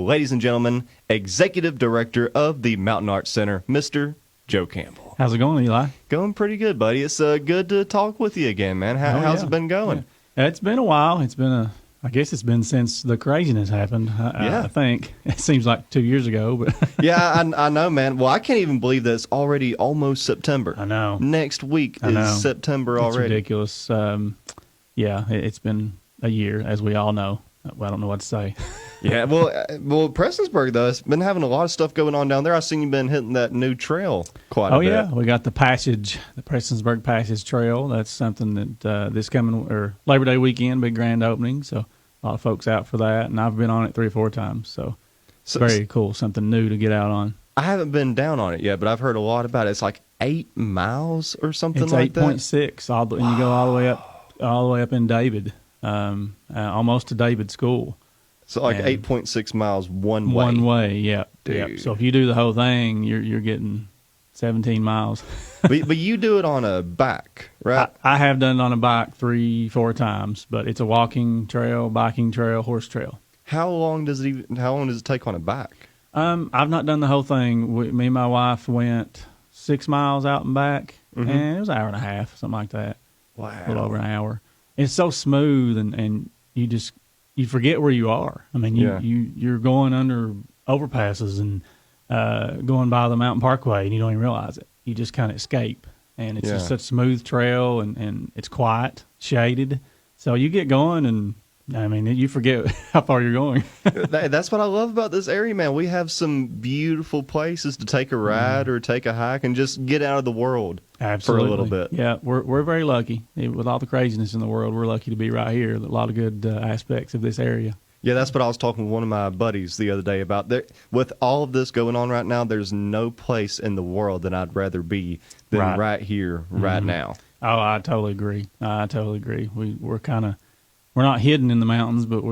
ladies and gentlemen, Executive Director of the Mountain Arts Center, Mr. Joe Campbell. How's it going, Eli? Going pretty good, buddy. It's good to talk with you again, man. How's it been going? Yeah. It's been a while. I guess it's been since the craziness happened. I think it seems like 2 years ago, but yeah, I know, man. Well, I can't even believe that it's already almost September. I know. Next week is September already. It's ridiculous. It's been a year, as we all know. Well, I don't know what to say. Yeah, well, Prestonsburg, though, it's been having a lot of stuff going on down there. I've seen you've been hitting that new trail quite a bit. Oh, yeah. We got the Prestonsburg Passage Trail. That's something that this coming Labor Day weekend, big grand opening. So a lot of folks out for that. And I've been on it 3 or 4 times. So very cool, something new to get out on. I haven't been down on it yet, but I've heard a lot about it. It's like 8 miles or something like that. It's 8.6, and you go all the way up in David, almost to David School. So like 8.6 miles one way. One way, yeah. Dude. Yep. So if you do the whole thing, you're getting 17 miles. but you do it on a bike, right? I have done it on a bike 3-4 times, but it's a walking trail, biking trail, horse trail. How long does it take on a bike? I've not done the whole thing. Me and my wife went 6 miles out and back, and it was an hour and a half, something like that. Wow. A little over an hour. It's so smooth, and you forget where you are. I mean, you're going under overpasses and going by the Mountain Parkway, and you don't even realize it. You just kind of escape, and it's just such a smooth trail, and it's quiet, shaded. So you get going, and I mean, you forget how far you're going. That's what I love about this area, man. We have some beautiful places to take a ride or take a hike and just get out of the world. Absolutely. For a little bit. Yeah, we're very lucky. With all the craziness in the world, we're lucky to be right here. A lot of good aspects of this area. Yeah, that's what I was talking with one of my buddies the other day about. With all of this going on right now, there's no place in the world that I'd rather be than right here, right now. Oh, I totally agree. We're not hidden in the mountains, but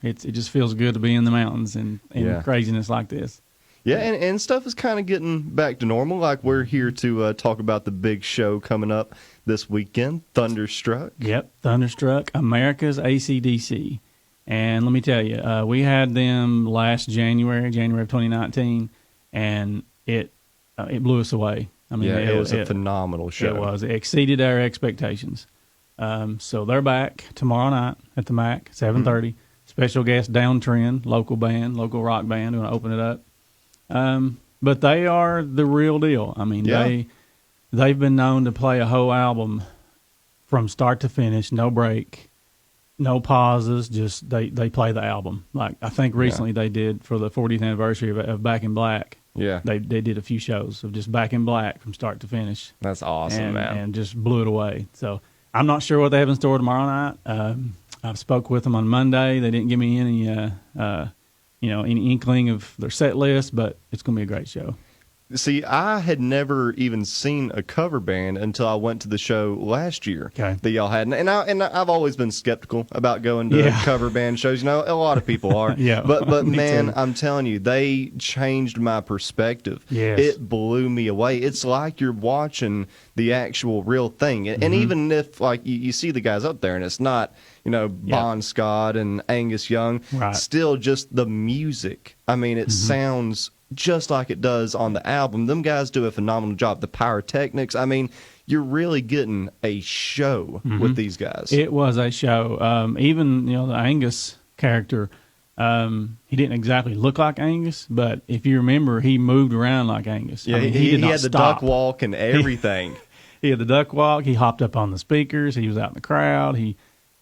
it just feels good to be in the mountains and craziness like this. Yeah, and stuff is kind of getting back to normal. Like we're here to talk about the big show coming up this weekend, Thunderstruck. Yep, Thunderstruck, America's AC/DC. And let me tell you, we had them last January of 2019, and it blew us away. I mean, it was a phenomenal show. It was. It exceeded our expectations. So they're back tomorrow night at the MAC, 7:30. Special guest Downtrend, local rock band, going to open it up. But they are the real deal. I mean, they've been known to play a whole album from start to finish, no break, no pauses. Just they play the album. Like I think recently they did for the 40th anniversary of Back in Black. Yeah, they did a few shows of just Back in Black from start to finish. That's awesome, man, and just blew it away. So. I'm not sure what they have in store tomorrow night. I've spoke with them on Monday. They didn't give me any inkling of their set list, but it's going to be a great show. See, I had never even seen a cover band until I went to the show last year that y'all had, and I've always been skeptical about going to cover band shows. You know, a lot of people are. But man, too. I'm telling you, they changed my perspective. Yes. It blew me away. It's like you're watching the actual real thing, and even if like you see the guys up there, and it's not Bon Scott and Angus Young, still just the music. I mean, it sounds just like it does on the album. Them guys do a phenomenal job. The pyrotechnics, I mean, you're really getting a show with these guys. It was a show. Even, the Angus character, he didn't exactly look like Angus, but if you remember, he moved around like Angus. Yeah, I mean, he had the duck walk and everything. He had the duck walk. He hopped up on the speakers. He was out in the crowd. He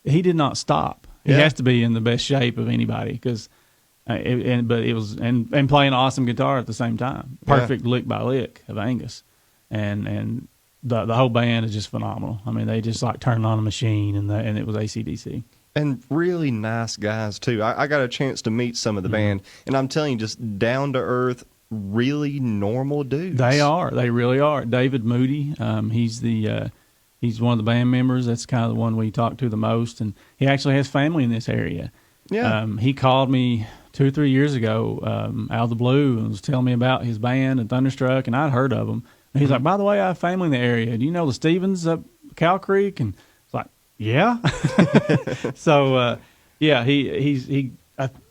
did not stop. He has to be in the best shape of anybody because playing awesome guitar at the same time. Perfect lick by lick of Angus. And the whole band is just phenomenal. I mean, they just like turning on a machine, and it was AC/DC. And really nice guys, too. I got a chance to meet some of the band, and I'm telling you, just down-to-earth, really normal dudes. They are. They really are. David Moody, he's one of the band members. That's kind of the one we talk to the most, and he actually has family in this area. Yeah. He called me 2 or 3 years ago out of the blue and was telling me about his band and Thunderstruck, and I'd heard of them. And he's like, by the way, I have family in the area. Do you know the Stevens up Cow Creek? And it's like, yeah. So, he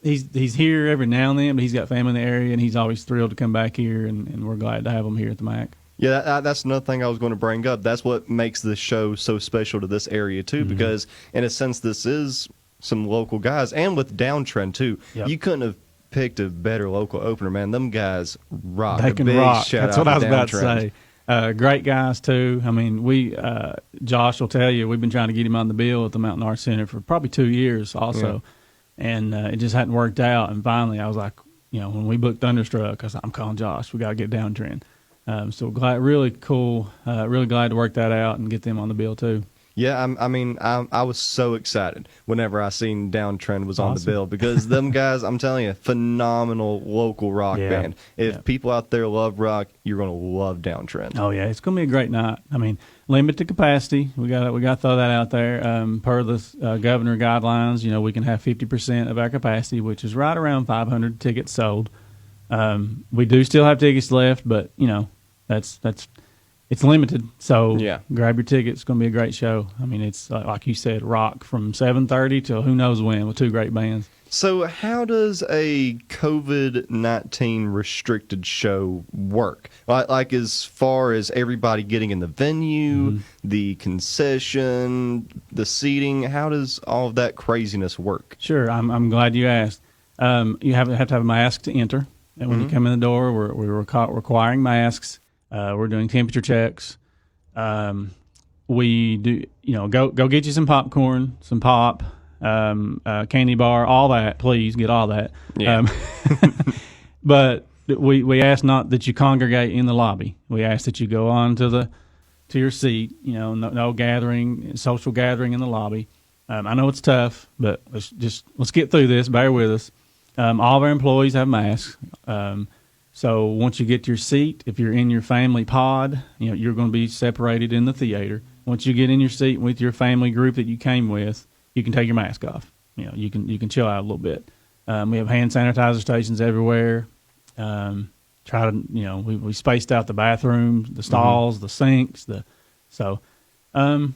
He's here every now and then, but he's got family in the area, and he's always thrilled to come back here, and we're glad to have him here at the MAC. Yeah, that's another thing I was going to bring up. That's what makes this show so special to this area, too, because in a sense, this is some local guys, and with Downtrend, too. Yep. You couldn't have picked a better local opener, man. Them guys rock. They can rock. That's what I was about to say. Great guys, too. I mean, Josh will tell you, we've been trying to get him on the bill at the Mountain Arts Center for probably 2 years also, and it just hadn't worked out. And finally, I was like, when we booked Thunderstruck, I was like, I'm calling Josh. We got to get Downtrend. So really cool. Really glad to work that out and get them on the bill too. Yeah, I was so excited whenever I seen Downtrend was on the bill because them guys, I'm telling you, phenomenal local rock band. If people out there love rock, you're gonna love Downtrend. Oh yeah, it's gonna be a great night. I mean, limited capacity. We got to throw that out there. Per the governor guidelines, we can have 50% of our capacity, which is right around 500 tickets sold. We do still have tickets left, but it's limited. So grab your tickets. It's going to be a great show. I mean, it's like you said, rock from 7:30 till who knows when with 2 great bands. So how does a COVID-19 restricted show work? Like as far as everybody getting in the venue, the concession, the seating, how does all of that craziness work? Sure. I'm glad you asked. You have to have a mask to enter. And when you come in the door, we're requiring masks. We're doing temperature checks. We do, go get you some popcorn, some pop, candy bar, all that. Please get all that. Yeah. But we ask not that you congregate in the lobby. We ask that you go on to your seat. No gathering, social gathering in the lobby. I know it's tough, but let's get through this. Bear with us. All of our employees have masks. So once you get to your seat, if you're in your family pod, you're going to be separated in the theater. Once you get in your seat with your family group that you came with, you can take your mask off. You can chill out a little bit. We have hand sanitizer stations everywhere. We spaced out the bathrooms, the stalls, the sinks. Some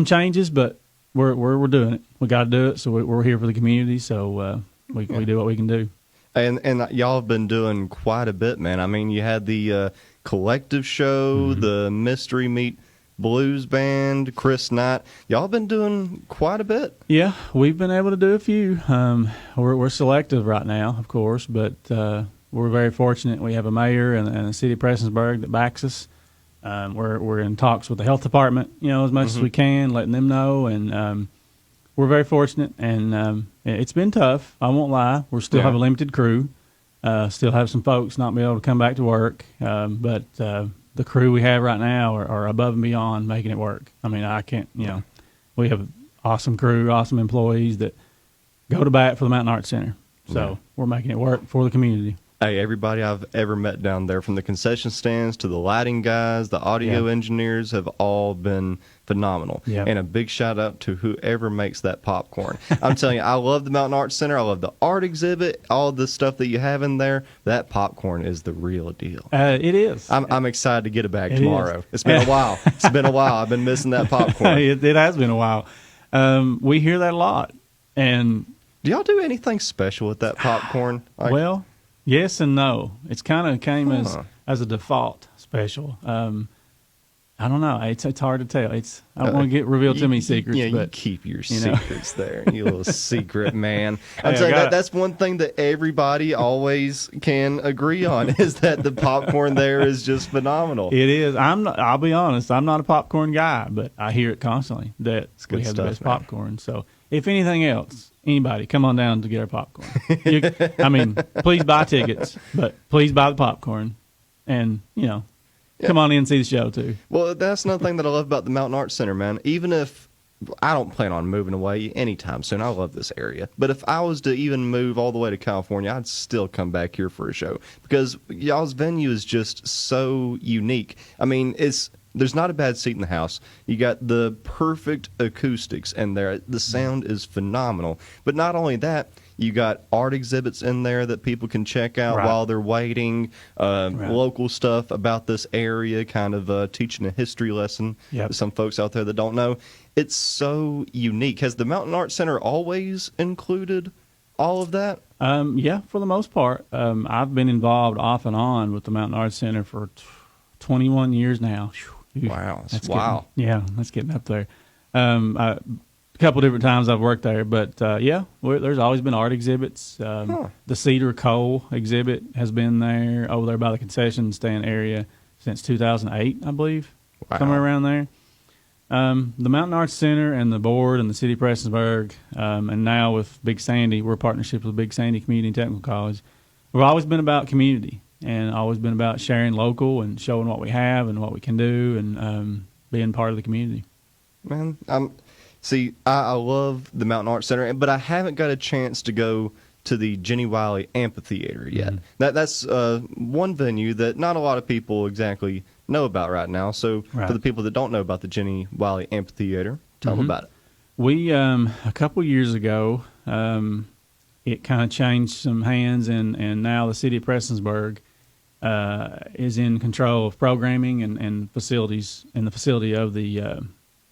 changes, but we're doing it. We got to do it. So we're here for the community. So we do what we can do. And y'all have been doing quite a bit, man. I mean, you had the collective show, the Mystery Meat Blues Band, Chris Knight. Y'all been doing quite a bit. Yeah, we've been able to do a few. We're selective right now, of course, but we're very fortunate. We have a mayor and the city of Prestonsburg that backs us. We're in talks with the health department, as much as we can, letting them know, and we're very fortunate, and it's been tough. I won't lie. We still have a limited crew. Still have some folks not be able to come back to work, but the crew we have right now are above and beyond making it work. I mean, I can't, we have awesome crew, awesome employees that go to bat for the Mountain Arts Center. So we're making it work for the community. Hey, everybody I've ever met down there, from the concession stands to the lighting guys, the audio engineers, have all been phenomenal. Yep. And a big shout out to whoever makes that popcorn. I'm telling you, I love the Mountain Arts Center. I love the art exhibit, all the stuff that you have in there. That popcorn is the real deal. It is. I'm excited to get it back tomorrow. It's been a while. It's been a while. I've been missing that popcorn. It has been a while. We hear that a lot. And do y'all do anything special with that popcorn? Well, yes and no. It's kind of came as a default special. I don't know. It's hard to tell. I don't want to reveal too many secrets. Yeah, but, you keep your secrets there, you little secret man. I'm saying that's one thing that everybody always can agree on is that the popcorn there is just phenomenal. It is. I'll be honest. I'm not a popcorn guy, but I hear it constantly that we have the best popcorn. So if anything else, anybody, come on down to get our popcorn. Please buy tickets, but please buy the popcorn, and come on in and see the show too. Well, that's another thing that I love about the Mountain Arts Center, man. Even if I don't plan on moving away anytime soon, I love this area. But if I was to even move all the way to California, I'd still come back here for a show because y'all's venue is just so unique. I mean, there's not a bad seat in the house. You got the perfect acoustics in there. The sound is phenomenal. But not only that, you got art exhibits in there that people can check out while they're waiting, local stuff about this area, kind of teaching a history lesson to some folks out there that don't know. It's so unique. Has the Mountain Arts Center always included all of that? Yeah, for the most part. I've been involved off and on with the Mountain Arts Center for 21 years now. Whew. Wow. Wow. That's getting up there. A couple different times I've worked there, but there's always been art exhibits. The Cedar Coal exhibit has been there over there by the concession stand area since 2008, I believe, somewhere around there. The Mountain Arts Center and the board and the city of Prestonsburg, and now with Big Sandy, we're partnerships with Big Sandy Community and Technical College. We've always been about community and always been about sharing local and showing what we have and what we can do and being part of the community. Man, I love the Mountain Arts Center, but I haven't got a chance to go to the Jenny Wiley Amphitheater yet. That's one venue that not a lot of people exactly know about right now. So for the people that don't know about the Jenny Wiley Amphitheater, tell them about it. We a couple years ago, it kind of changed some hands, and now the city of Prestonsburg is in control of programming and facilities in the facility of the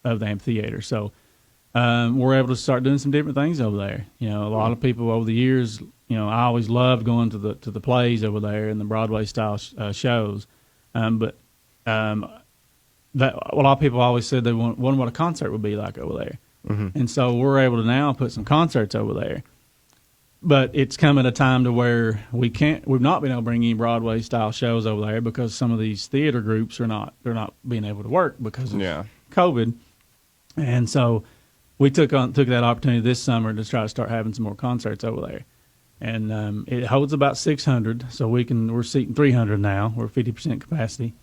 amphitheater. So we're able to start doing some different things over there. A lot of people over the years, I always loved going to the plays over there and the Broadway style shows, but that a lot of people always said they wondered what a concert would be like over there. And so we're able to now put some concerts over there. But it's come at a time to where we've not been able to bring any Broadway style shows over there because some of these theater groups they're not being able to work because of COVID. And so we took that opportunity this summer to try to start having some more concerts over there. And it holds about 600, so we're seating 300 now. We're 50% capacity.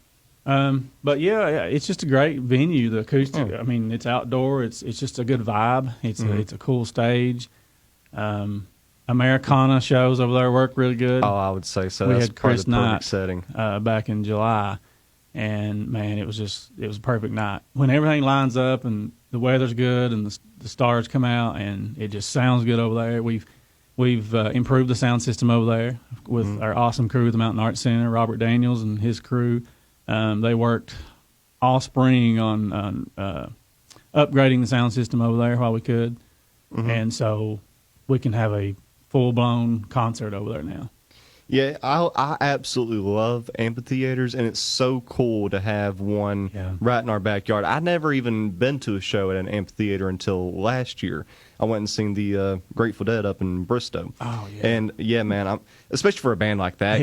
But it's just a great venue. The acoustic, I mean, it's outdoor. It's just a good vibe. It's a cool stage. Americana shows over there work really good. Oh, I would say so. We That's had Chris Knight setting back in July, and man, it was a perfect night when everything lines up and the weather's good and the stars come out and it just sounds good over there. We've improved the sound system over there with our awesome crew at the Mountain Arts Center, Robert Daniels and his crew. They worked all spring on upgrading the sound system over there while we could, and so we can have a full-blown concert over there now. Yeah, I absolutely love amphitheaters, and it's so cool to have one right in our backyard. I'd never even been to a show at an amphitheater until last year. I went and seen the Grateful Dead up in Bristow. Oh, yeah. And, yeah, man, especially for a band like that,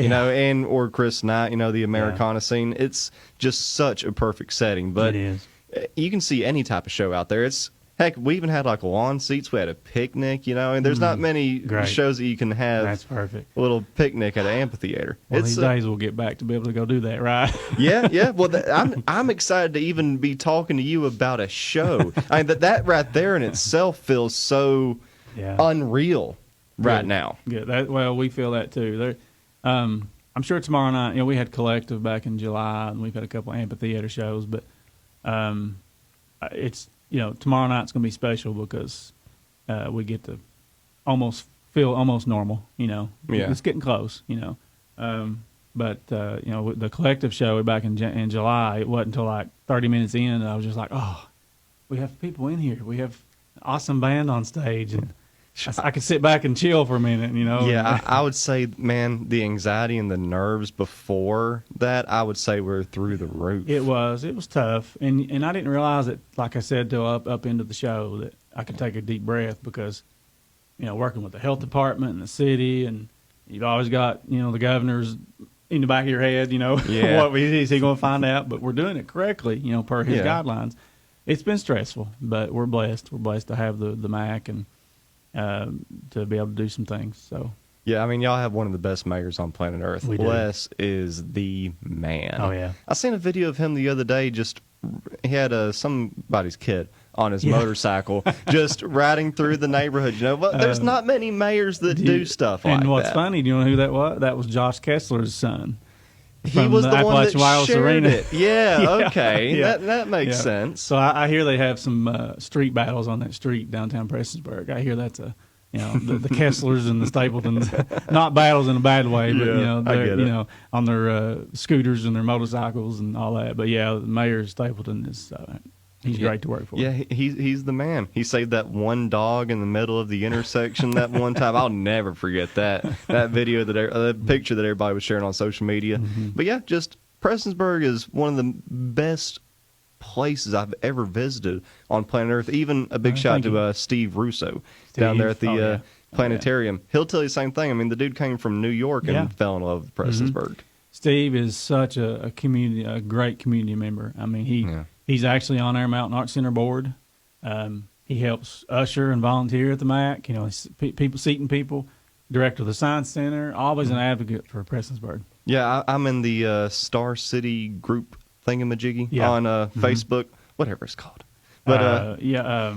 or Chris Knight, the Americana scene, it's just such a perfect setting. But it is. You can see any type of show out there. Heck, we even had like lawn seats. We had a picnic, and there's not many shows that you can have. That's perfect. A little picnic at an amphitheater. One of these days we'll get back to be able to go do that, right? Yeah. Well, I'm excited to even be talking to you about a show. I mean, that right there in itself feels so unreal right now. Yeah. We feel that too. I'm sure tomorrow night. We had Collective back in July, and we've had a couple of amphitheater shows, but it's. Tomorrow night's going to be special because we get to feel almost normal, It's getting close, But, the Collective show back in July, it wasn't until like 30 minutes in, and I was just like, oh, we have people in here. We have an awesome band on stage, and I could sit back and chill for a minute, Yeah, I would say, man, the anxiety and the nerves before that, I would say were through the roof. It was tough, and I didn't realize it, like I said, till up into the show that I could take a deep breath because, working with the health department and the city, and you've always got, the governor's in the back of your head, what is he going to find out? But we're doing it correctly, per his guidelines. It's been stressful, but we're blessed. We're blessed to have the MAC and to be able to do some things. So yeah, I mean, y'all have one of the best mayors on planet Earth. Les is the man. Oh yeah, I seen a video of him the other day. He had somebody's kid on his motorcycle, just riding through the neighborhood. There's not many mayors that do stuff like that. And what's funny, do you know who that was? That was Josh Kessler's son. He was the one that Wireless shared Arena. it. Yeah, okay. Yeah. That makes sense. So I hear they have some street battles on that street downtown Prestonsburg. I hear that's the Kesslers and the Stapletons, not battles in a bad way, but they're on their scooters and their motorcycles and all that. But yeah, the mayor of Stapleton is He's great to work for. Yeah, he's the man. He saved that one dog in the middle of the intersection that one time. I'll never forget that video, that picture that everybody was sharing on social media. But yeah, just Prestonsburg is one of the best places I've ever visited on planet Earth. Even a big shout out to Steve Russo down there at the planetarium. He'll tell you the same thing. I mean, the dude came from New York and fell in love with Prestonsburg. Steve is such a great community member. I mean, he's actually on our Mountain Arts Center board. He helps usher and volunteer at the MAC. You know, seating people. Director of the Science Center. Always an advocate for Prestonsburg. Yeah, I'm in the Star City group thingamajiggy on Facebook, whatever it's called. But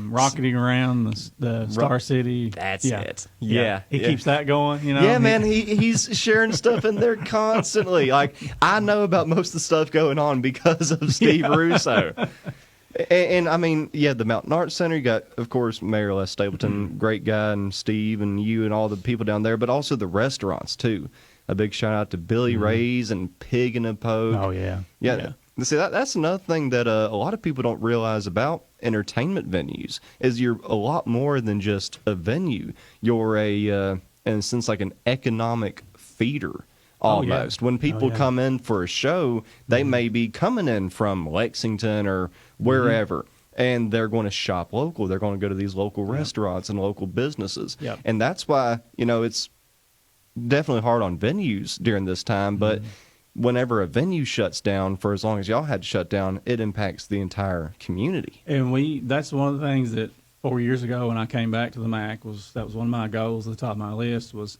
rocketing around the Star City. That's it. Yeah. He keeps that going, you know. Yeah, man, he's sharing stuff in there constantly. Like, I know about most of the stuff going on because of Steve Russo. And I mean, the Mountain Arts Center, you got, of course, Mayor Les Stapleton, great guy, and Steve and you and all the people down there, but also the restaurants, too. A big shout out to Billy Ray's and Pig and a Poke. Oh, yeah. See, that's another thing that a lot of people don't realize about entertainment venues is you're a lot more than just a venue. You're in a sense, like an economic feeder almost. When people come in for a show, they may be coming in from Lexington or wherever, and they're going to shop local. They're going to go to these local restaurants and local businesses. And that's why, it's definitely hard on venues during this time, but whenever a venue shuts down, for as long as y'all had to shut down, it impacts the entire community. And that's one of the things that 4 years ago when I came back to the MAC, that was one of my goals at the top of my list was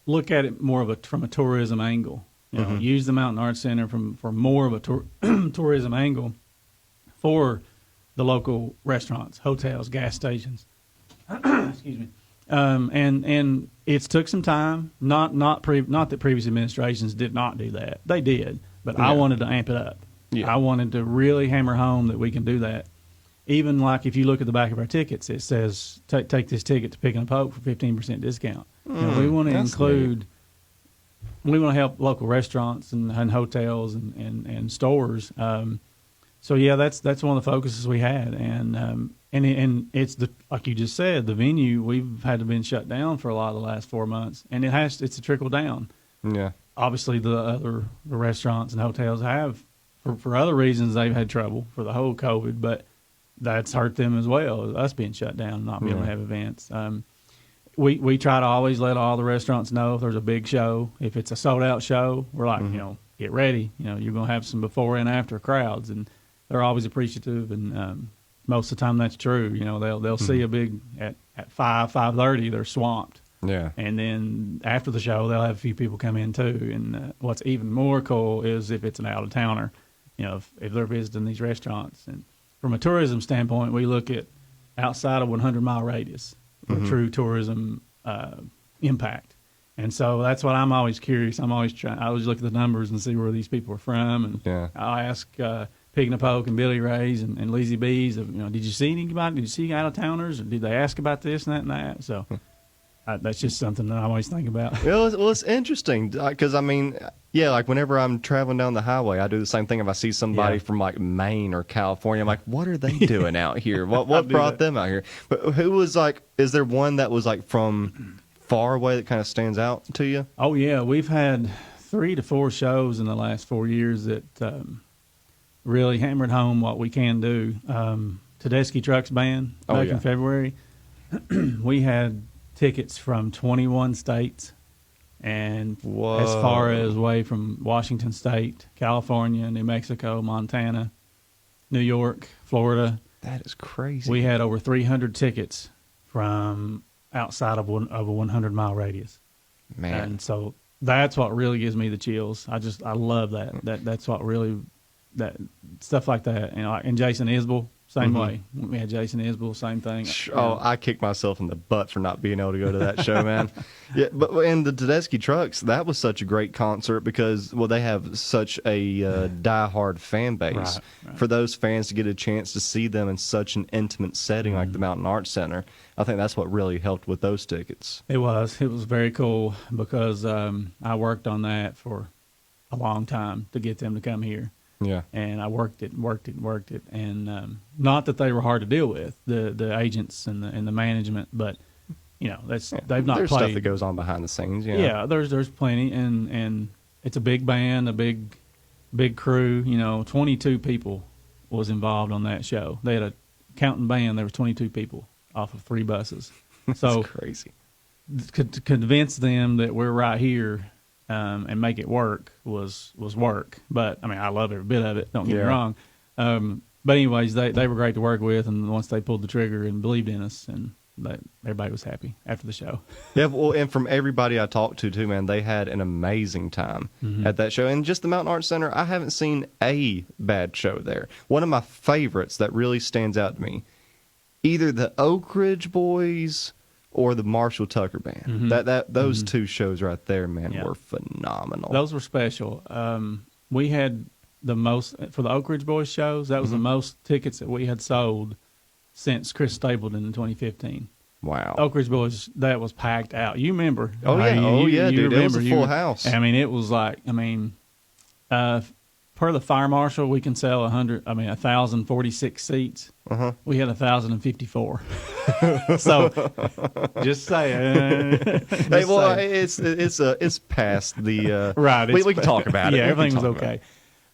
look at it more from a tourism angle. Use the Mountain Arts Center for more of a tourism angle for the local restaurants, hotels, gas stations. Excuse me. And it's took some time. Not that previous administrations did not do that. They did, but I wanted to amp it up. I wanted to really hammer home that we can do that. Even like if you look at the back of our tickets, it says take this ticket to Pick and Poke for 15% discount. We want to include. We want to help local restaurants and hotels and stores. So that's one of the focuses we had, and it's like you just said, the venue we've had to been shut down for a lot of the last 4 months, and it's a trickle down. Yeah, obviously the restaurants and hotels have for other reasons they've had trouble for the whole COVID, but that's hurt them as well. Us being shut down, not being able to have events. We try to always let all the restaurants know if there's a big show. If it's a sold out show, we're like, get ready. You're going to have some before and after crowds, and they're always appreciative. And most of the time that's true. They'll see a big at 5:30 they're swamped. Yeah. And then after the show they'll have a few people come in too. And what's even more cool is if it's an out of towner. If they're visiting these restaurants. And from a tourism standpoint, we look at outside of 100-mile radius for true tourism impact. And so that's what I'm always curious. I always look at the numbers and see where these people are from. And I'll ask Pig and a Poke and Billy Ray's and Lazy B's, did you see anybody? Did you see out-of-towners? Or did they ask about this and that and that? So that's just something that I always think about. Well, it's interesting because, like whenever I'm traveling down the highway, I do the same thing. If I see somebody from like Maine or California, I'm like, what are they doing out here? What brought them out here? But who was is there one that was from far away that kind of stands out to you? Oh, yeah. We've had 3 to 4 shows in the last 4 years that really hammered home what we can do. Tedeschi Trucks Band back in February. We had tickets from 21 states and as far as way from Washington State, California, New Mexico, Montana, New York, Florida. That is crazy. We had over 300 tickets from outside of a 100-mile radius. Man. And so that's what really gives me the chills. I love that. That's what really, that stuff like that. And Jason Isbell, same way. We had Jason Isbell, same thing. I kicked myself in the butt for not being able to go to that show, man. Yeah, but in the Tedeschi Trucks, that was such a great concert because, they have such a diehard fan base. Right. For those fans to get a chance to see them in such an intimate setting like the Mountain Arts Center, I think that's what really helped with those tickets. It was very cool because I worked on that for a long time to get them to come here. Yeah. And I worked it, and not that they were hard to deal with, the agents and the management, but they've not There's played stuff that goes on behind the scenes. Yeah, there's plenty, and it's a big band, a big crew. 22 people was involved on that show. They had a counting band. There was 22 people off of 3 buses. So that's crazy. To convince them that we're right here and make it work was work. But I mean, I love every bit of it. Don't get me wrong. But anyways, they were great to work with, and once they pulled the trigger and believed in us, and everybody was happy after the show. Yeah, well, and from everybody I talked to too, man, they had an amazing time at that show. And just the Mountain Arts Center, I haven't seen a bad show there. One of my favorites that really stands out to me, either the Oak Ridge Boys or the Marshall Tucker Band. Those two shows right there, man, were phenomenal. Those were special. We had the most for the Oak Ridge Boys shows. That was the most tickets that we had sold since Chris Stapleton in 2015. Wow. Oak Ridge Boys, that was packed out. You remember? Oh yeah, you dude, remember, it was a full house. I mean, it was like, per the fire marshal, we can sell 1,046 seats. We had 1,054. So, just saying. Hey, well, it's past the right. We can talk about it. Yeah, everything was okay.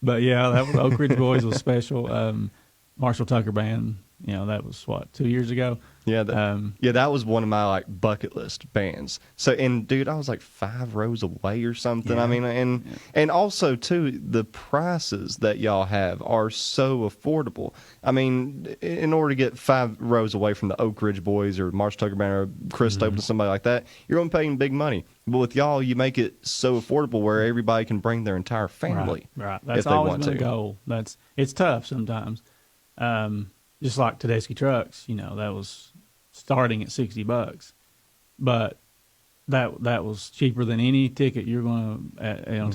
But yeah, that was Oak Ridge Boys was special. Marshall Tucker Band, that was 2 years ago. Yeah, that was one of my bucket list bands. So, and dude, I was 5 rows away or something. Yeah. I mean, and also too, the prices that y'all have are so affordable. I mean, in order to get 5 rows away from the Oak Ridge Boys or Marshall Tucker Band or Chris Stapleton, somebody like that, you're going to pay big money. But with y'all, you make it so affordable where everybody can bring their entire family. Right. That's always been a goal. It's tough sometimes. Just like Tedeschi Trucks, that was starting at $60, but that was cheaper than any ticket you're going to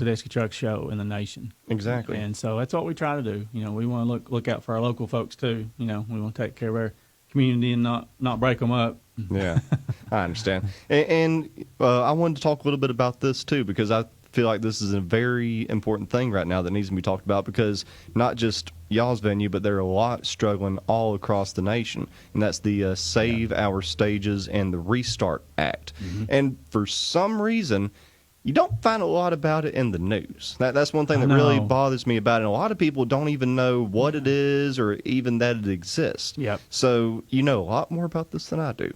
Tedeschi Trucks show in the nation. Exactly. And so that's what we try to do. We want to look out for our local folks too. We want to take care of our community and not break them up. Yeah, I understand. And I wanted to talk a little bit about this too, because I feel like this is a very important thing right now that needs to be talked about, because not just y'all's venue, but there are a lot struggling all across the nation, and that's the Save Our Stages and the Restart Act. And for some reason, you don't find a lot about it in the news. That's one thing that really bothers me about it. And a lot of people don't even know what it is or even that it exists. Yep. So you know a lot more about this than I do.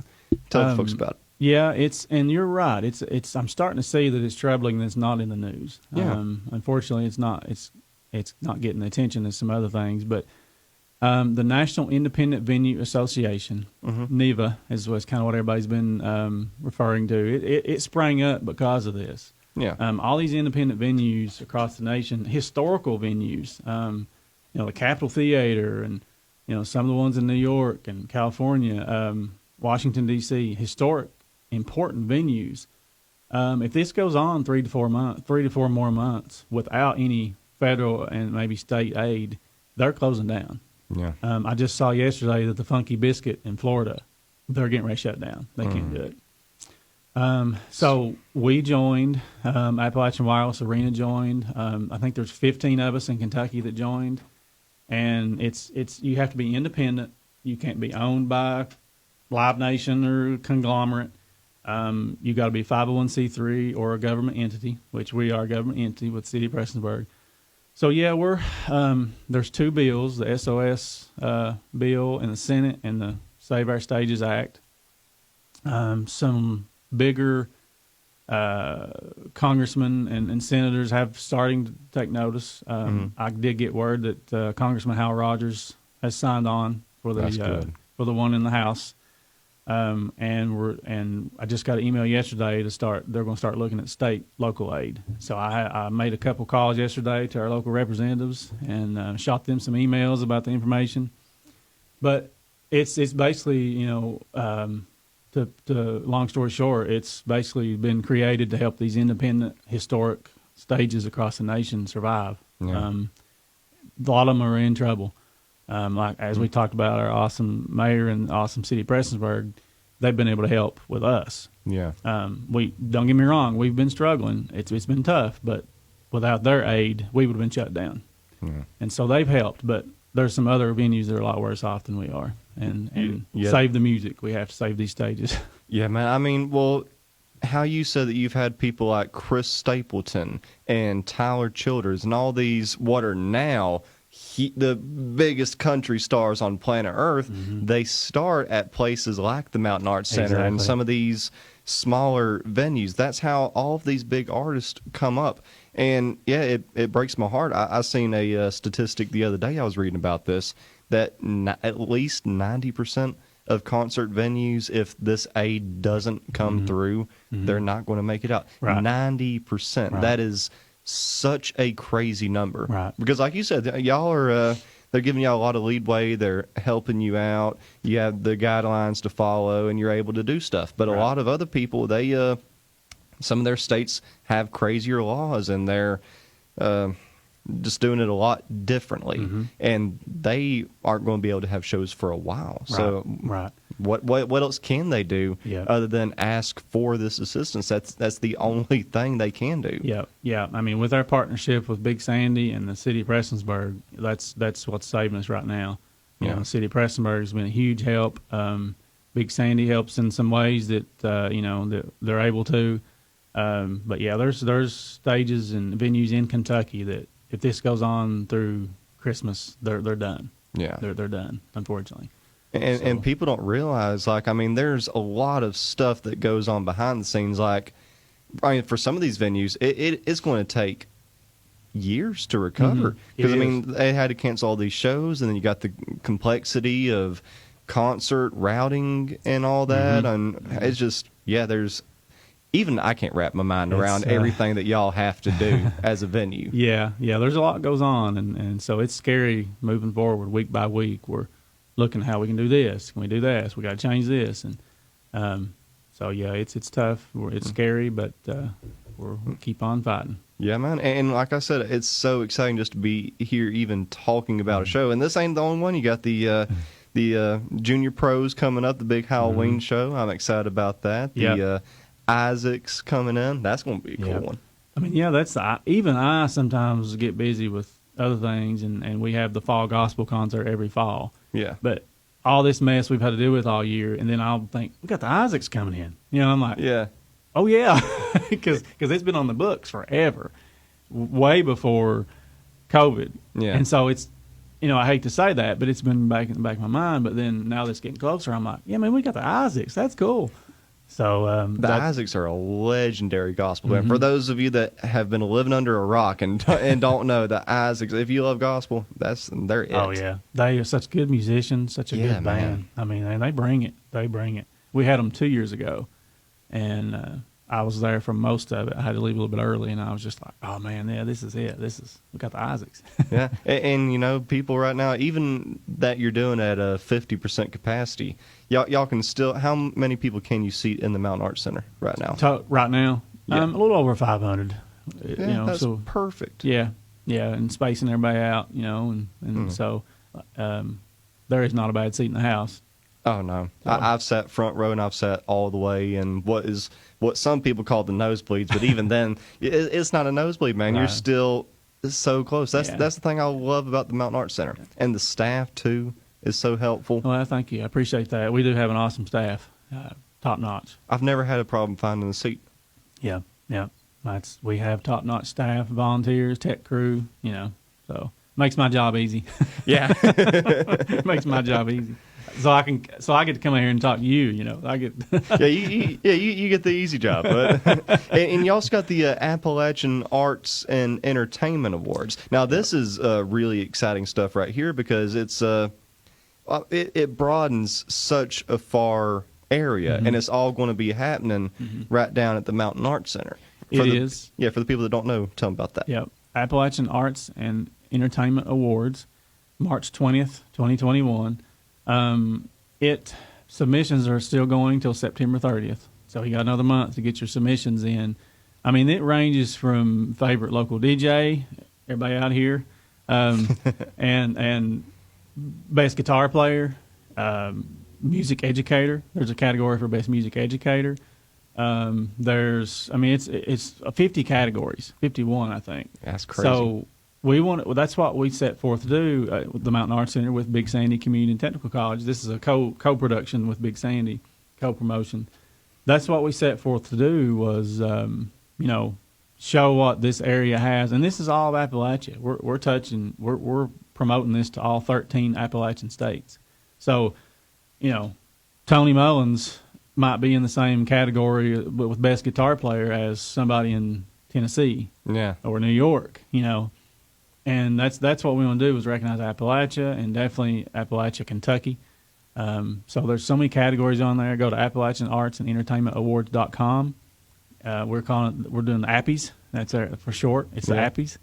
Tell the folks about it. Yeah, and you're right. It's I'm starting to see that it's troubling that it's not in the news. Yeah. Unfortunately, it's not getting the attention as some other things. But the National Independent Venue Association, NIVA, is kind of what everybody's been referring to. It sprang up because of this. Yeah. All these independent venues across the nation, historical venues, the Capitol Theater, and some of the ones in New York and California, Washington D.C., historic, important venues. If this goes on 3 to 4 more months without any federal and maybe state aid, they're closing down. Yeah. I just saw yesterday that the Funky Biscuit in Florida, they're getting ready to shut down. They can't do it. So we joined. Appalachian Wireless Arena joined. I think there's 15 of us in Kentucky that joined, and it's you have to be independent. You can't be owned by Live Nation or conglomerate. You got to be 501c3 or a government entity, which we are a government entity with the City of Prestonsburg. So yeah, there's 2 bills: the SOS bill in the Senate and the Save Our Stages Act. Some bigger congressmen and senators have starting to take notice. I did get word that Congressman Hal Rogers has signed on for the one in the House. And I just got an email yesterday they're going to start looking at local aid. So I made a couple calls yesterday to our local representatives and shot them some emails about the information. But it's basically, to long story short, it's basically been created to help these independent historic stages across the nation survive. Yeah. A lot of them are in trouble. As we talked about, our awesome mayor and awesome city of Prestonsburg, they've been able to help with us. Yeah. We don't get me wrong, we've been struggling. It's been tough, but without their aid, we would have been shut down. And so they've helped, but there's some other venues that are a lot worse off than we are. And save the music. We have to save these stages. Yeah, man. I mean, well, how you said that you've had people like Chris Stapleton and Tyler Childers and all these what are now the biggest country stars on planet Earth, they start at places like the Mountain Arts Center and some of these smaller venues. That's how all of these big artists come up. And, yeah, it breaks my heart. I seen a statistic the other day. I was reading about this, that at least 90% of concert venues, if this aid doesn't come through, they're not going to make it out. 90%. Right. That is such a crazy number. Right. Because like you said, y'all are they're giving you a lot of leadway. They're helping you out. You have the guidelines to follow, and you're able to do stuff. But a lot of other people, they some of their states have crazier laws, and they're just doing it a lot differently, and they aren't going to be able to have shows for a while. So, what else can they do other than ask for this assistance? That's the only thing they can do. Yeah. I mean, with our partnership with Big Sandy and the city of Prestonsburg, that's what's saving us right now. You know, the city of Prestonsburg has been a huge help. Big Sandy helps in some ways that that they're able to. But yeah, there's stages and venues in Kentucky that, if this goes on through Christmas, they're done. Yeah, they're done, unfortunately. And people don't realize, like, I mean, there's a lot of stuff that goes on behind the scenes. Like, I mean, for some of these venues, it's going to take years to recover. Because, I mean, they had to cancel all these shows, and then you got the complexity of concert routing and all that. And it's just, there's... Even I can't wrap my mind around everything that y'all have to do as a venue. Yeah, there's a lot goes on, and so it's scary moving forward week by week. We're looking at how we can do this. Can we do this? We got to change this, and so it's tough. It's scary, but we'll keep on fighting. Yeah, man, and like I said, it's so exciting just to be here, even talking about a show. And this ain't the only one. You got the Junior Pros coming up, the big Halloween show. I'm excited about that. Isaac's coming in. That's going to be a cool one. I mean, that's even I sometimes get busy with other things, and we have the fall gospel concert every fall. Yeah. But all this mess we've had to deal with all year, and then I'll think, we got the Isaacs coming in. You know, I'm like, oh, yeah, because it's been on the books forever, way before COVID. Yeah. And so it's, I hate to say that, but it's been back in the back of my mind. But then now that it's getting closer, I'm like, yeah, man, we got the Isaacs. That's cool. So the Isaacs are a legendary gospel band. For those of you that have been living under a rock and don't know, the Isaacs, if you love gospel, they're it. Oh yeah, they are such good musicians, such a good band. Man. I mean, and they bring it. We had them 2 years ago, and I was there for most of it. I had to leave a little bit early, and I was just like, oh man, this is it. We got the Isaacs. Yeah, and people right now, even that you're doing at a 50% capacity, y'all can still. How many people can you seat in the Mountain Arts Center right now? Right now, a little over 500. That's perfect. Yeah, and spacing everybody out, and so there is not a bad seat in the house. Oh no, I've sat front row and I've sat all the way in what some people call the nosebleeds, but even then, it's not a nosebleed, man. Right. You're still so close. That's the thing I love about the Mountain Arts Center, and the staff too is so helpful. Well, thank you. I appreciate that. We do have an awesome staff, top notch. I've never had a problem finding a seat. Yeah. We have top notch staff, volunteers, tech crew. So makes my job easy. Yeah, makes my job easy. So I get to come in here and talk to you. I get. you get the easy job, but and you also got the Appalachian Arts and Entertainment Awards. Now this is really exciting stuff right here because it's it broadens such a far area, and it's all going to be happening right down at the Mountain Arts Center. For the people that don't know, tell them about that. Yep, Appalachian Arts and Entertainment Awards, March 20th, 2021. Submissions are still going till September 30th. So you got another month to get your submissions in. I mean, it ranges from favorite local DJ, everybody out here, and best guitar player, music educator. There's a category for best music educator. It's 50 categories, 51, I think. That's crazy. So that's what we set forth to do with the Mountain Arts Center with Big Sandy Community and Technical College. This is a co-production with Big Sandy, co-promotion. That's what we set forth to do was, show what this area has. And this is all of Appalachia. We're promoting this to all 13 Appalachian states. So, Tony Mullins might be in the same category with best guitar player as somebody in Tennessee or New York, And that's what we want to do is recognize Appalachia and definitely Appalachia, Kentucky. So there's so many categories on there. Go to AppalachianArtsAndEntertainmentAwards.com. We're doing the Appies. That's for short. It's the Appies.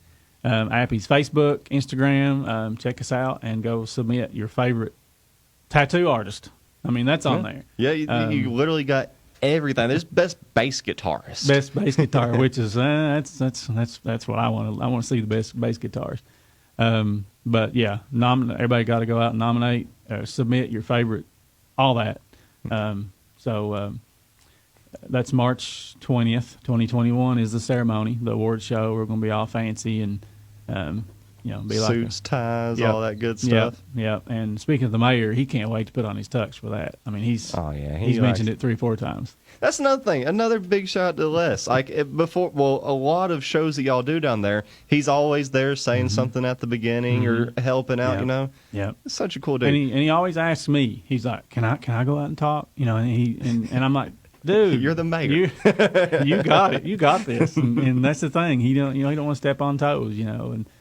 Appies Facebook, Instagram. Check us out and go submit your favorite tattoo artist. I mean, that's on there. Yeah, you literally got everything. There's best bass guitarist. Best bass guitar, which is that's what I want. I want to see the best bass guitars. But yeah, everybody got to go out and nominate, submit your favorite, all that. That's March 20th, 2021 is the ceremony, the award show. We're going to be all fancy and be like suits, ties, all that good stuff. Yep. And speaking of the mayor, he can't wait to put on his tux for that. I mean, he's mentioned it 3-4 times. That's another thing. Another big shout out to Les. Like a lot of shows that y'all do down there, he's always there saying something at the beginning or helping out. Yeah, it's such a cool dude. And he always asks me. He's like, "Can I go out and talk?" And I'm like, "Dude, you're the mayor. You got it. You got this." And that's the thing. He don't want to step on toes.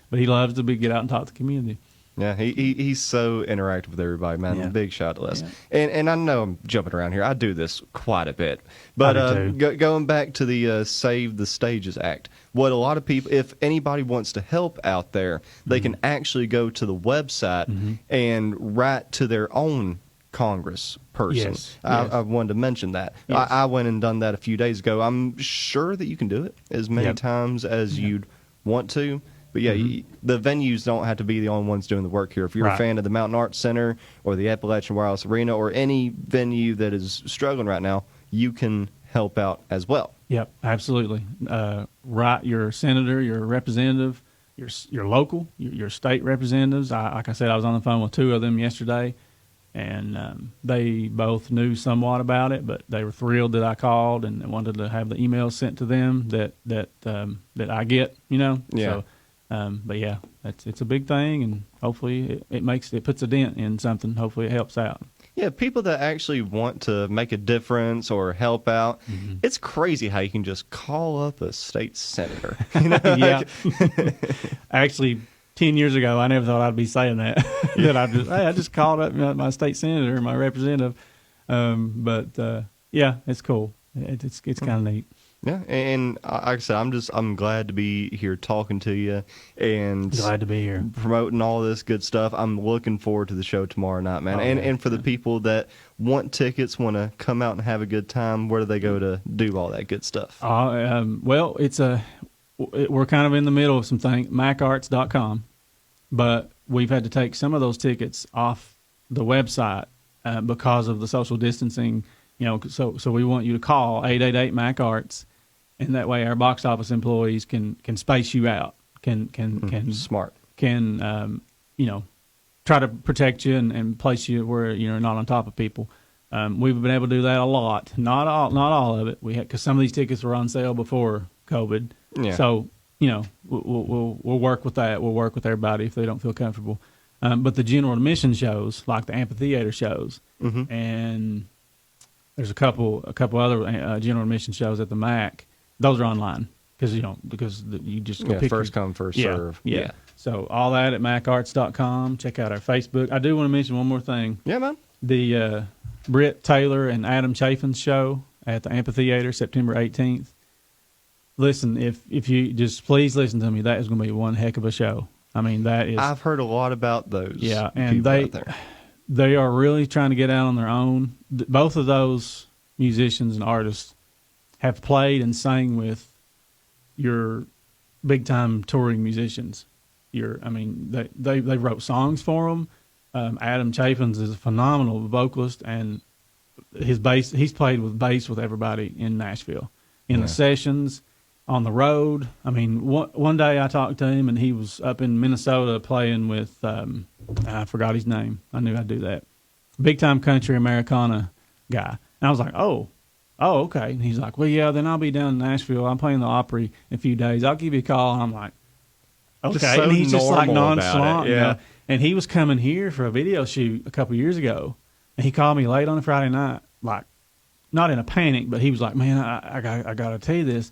But he loves to get out and talk to the community. Yeah, he's so interactive with everybody, man. Yeah. Big shout out to Les. Yeah. And I know I'm jumping around here. I do this quite a bit. But going back to the Save the Stages Act, what a lot of people, if anybody wants to help out there, they can actually go to the website and write to their own Congress person. Yes. I wanted to mention that. Yes. I went and done that a few days ago. I'm sure that you can do it as many times as you'd want to. But the venues don't have to be the only ones doing the work here. If you're a fan of the Mountain Arts Center or the Appalachian Wireless Arena or any venue that is struggling right now, you can help out as well. Yep, absolutely. Write your senator, your representative, your local, your state representatives. Like I said, I was on the phone with 2 of them yesterday, and they both knew somewhat about it, but they were thrilled that I called and wanted to have the email sent to them that I get. Yeah. So, but yeah, it's a big thing, and hopefully it puts a dent in something. Hopefully it helps out. Yeah, people that actually want to make a difference or help out, it's crazy how you can just call up a state senator. Yeah. Actually, 10 years ago, I never thought I'd be saying that. I just called up my state senator, my representative. But it's cool. It's kind of neat. Yeah, and like I said, I'm glad to be here talking to you and glad to be here promoting all this good stuff. I'm looking forward to the show tomorrow night, man. And for the people that want tickets, want to come out and have a good time, where do they go to do all that good stuff? Well, we're kind of in the middle of some things, macarts.com, but we've had to take some of those tickets off the website because of the social distancing. So we want you to call 888-MAC-ARTS. And that way, our box office employees can space you out, can smart, can try to protect you and place you where you're not on top of people. We've been able to do that a lot, not all of it. Because some of these tickets were on sale before COVID. Yeah. So we'll work with that. We'll work with everybody if they don't feel comfortable. But the general admission shows, like the amphitheater shows, and there's a couple other general admission shows at the MAC. Those are online because you just go pick first come, first serve. Yeah. So all that at macarts.com. Check out our Facebook. I do want to mention one more thing. Yeah, man. The Britt Taylor and Adam Chafin's show at the amphitheater, September 18th. Listen, if you just please listen to me, that is going to be one heck of a show. I mean, that is. I've heard a lot about those. Yeah, and they are really trying to get out on their own. Both of those musicians and artists have played and sang with your big time touring musicians. They wrote songs for them. Adam Chafin's is a phenomenal vocalist, and his bass. He's played with bass with everybody in Nashville in the sessions. on the road. I mean, one day I talked to him, and he was up in Minnesota playing with, I forgot his name. I knew I'd do that. Big-time country Americana guy. And I was like, oh, okay. And he's like, well, yeah, then I'll be down in Nashville. I'm playing the Opry in a few days. I'll give you a call. And I'm like, okay. So and he's just like normal nonchalant. about it, yeah. You know? And he was coming here for a video shoot a couple years ago. And he called me late on a Friday night, like, not in a panic, but he was like, man, I got to tell you this.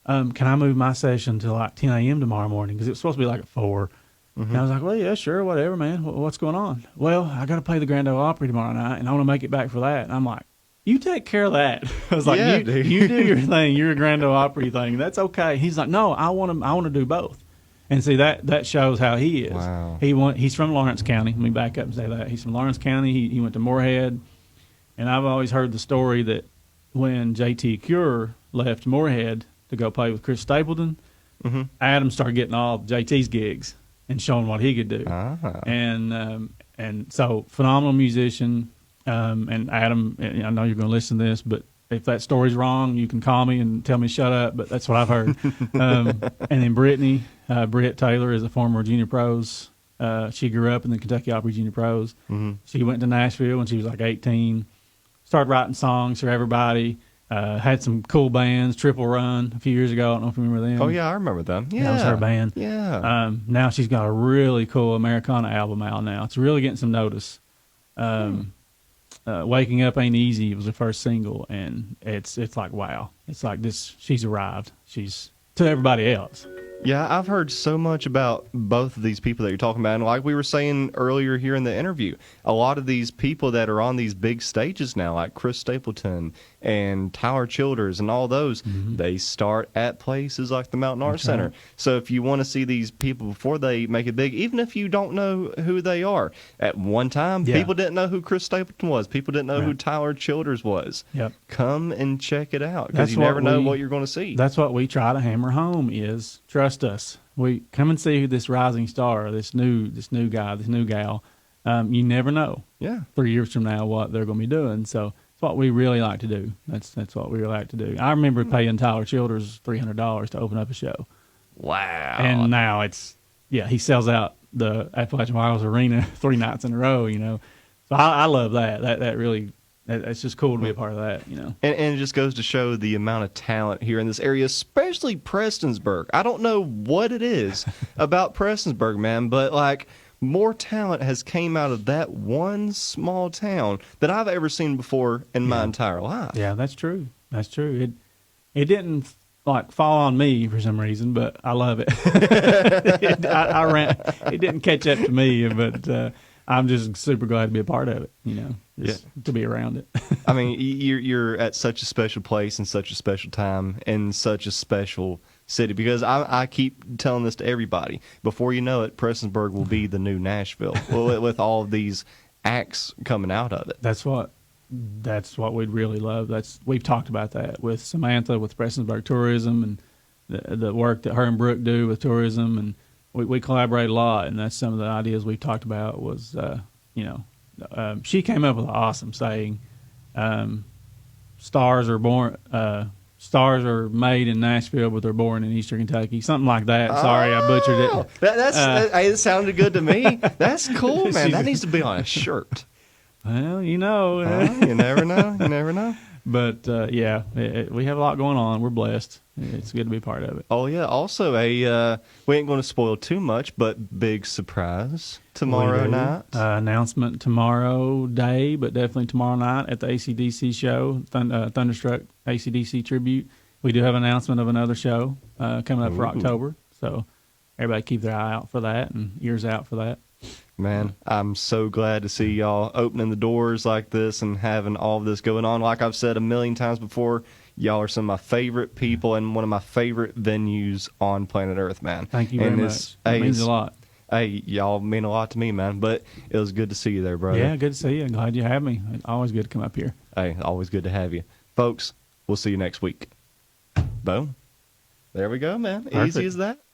Can I move my session to like 10 a.m. tomorrow morning? Because it was supposed to be like at 4. Mm-hmm. And I was like, well, yeah, sure, whatever, man. What's going on? Well, I got to play the Grand Ole Opry tomorrow night, and I want to make it back for that. And I'm like, you take care of that. I was like, yeah, you do your thing, your Grand Ole Opry thing. That's okay. He's like, no, I want to do both. And see, that shows how he is. Wow. He's from Lawrence County. Let me back up and say that. He's from Lawrence County. He went to Moorhead. And I've always heard the story that when J.T. Cure left Moorhead to go play with Chris Stapleton, mm-hmm. Adam started getting all of J.T.'s gigs and showing what he could do. Ah. And so phenomenal musician. And Adam, I know you're going to listen to this, but if that story's wrong, you can call me and tell me shut up, but that's what I've heard. And then Brittany, Britt Taylor is a former junior pros. She grew up in the Kentucky Opry Junior Pros. Mm-hmm. She went to Nashville when she was like 18, started writing songs for everybody, had some cool bands, Triple Run a few years ago. I don't know if you remember them. Oh, yeah, I remember them. Yeah. That was her band. Yeah. Now she's got a really cool Americana album out now. It's really getting some notice. Waking Up Ain't Easy was the first single, and it's like, wow. It's like this. She's arrived. She's to everybody else. Yeah, I've heard so much about both of these people that you're talking about. And like we were saying earlier here in the interview, a lot of these people that are on these big stages now, like Chris Stapleton and Tyler Childers and all those, mm-hmm. they start at places like the Mountain Arts Center. So if you want to see these people before they make it big, even if you don't know who they are, at one time, people didn't know who Chris Stapleton was. People didn't know who Tyler Childers was. Yep. Come and check it out, because you never know what you're going to see. That's what we try to hammer home is trust us. We come and see who this rising star, this new guy, this new gal. You never know. Yeah. 3 years from now, what they're going to be doing. So it's what we really like to do. That's what we really like to do. I remember paying Tyler Childers $300 to open up a show. Wow. And now he sells out the Appalachian Wireless Arena 3 nights in a row. You know, so I love that. That really. It's just cool to be a part of that, you know. And it just goes to show the amount of talent here in this area, especially Prestonsburg. I don't know what it is about Prestonsburg, man, but like more talent has came out of that one small town than I've ever seen before in my entire life. Yeah, that's true. That's true. It didn't like fall on me for some reason, but I love it. It didn't catch up to me, but I'm just super glad to be a part of it, you know, to be around it. I mean, you're at such a special place and such a special time and such a special city, because I keep telling this to everybody. Before you know it, Prestonsburg will be the new Nashville with all of these acts coming out of it. That's what we'd really love. We've talked about that with Samantha, with Prestonsburg Tourism, and the work that her and Brooke do with tourism, and we collaborate a lot, and that's some of the ideas we've talked about was, she came up with an awesome saying, stars are made in Nashville, but they're born in Eastern Kentucky. Something like that. Sorry, I butchered it. It sounded good to me. That's cool, man. That needs to be on a shirt. Well, you know. You never know. You never know. But, we have a lot going on. We're blessed. It's good to be part of it. Oh, yeah. Also, we ain't going to spoil too much, but big surprise tomorrow night. Announcement tomorrow day, but definitely tomorrow night at the ACDC show, Thunderstruck ACDC Tribute. We do have an announcement of another show coming up for October. So everybody keep their eye out for that and ears out for that. Man, I'm so glad to see y'all opening the doors like this and having all of this going on. Like I've said a million times before, y'all are some of my favorite people and one of my favorite venues on planet Earth, man. Thank you very much. It means a lot. Hey, y'all mean a lot to me, man. But it was good to see you there, brother. Yeah, good to see you. Glad you have me. It's always good to come up here. Hey, always good to have you. Folks, we'll see you next week. Boom. There we go, man. Perfect. Easy as that.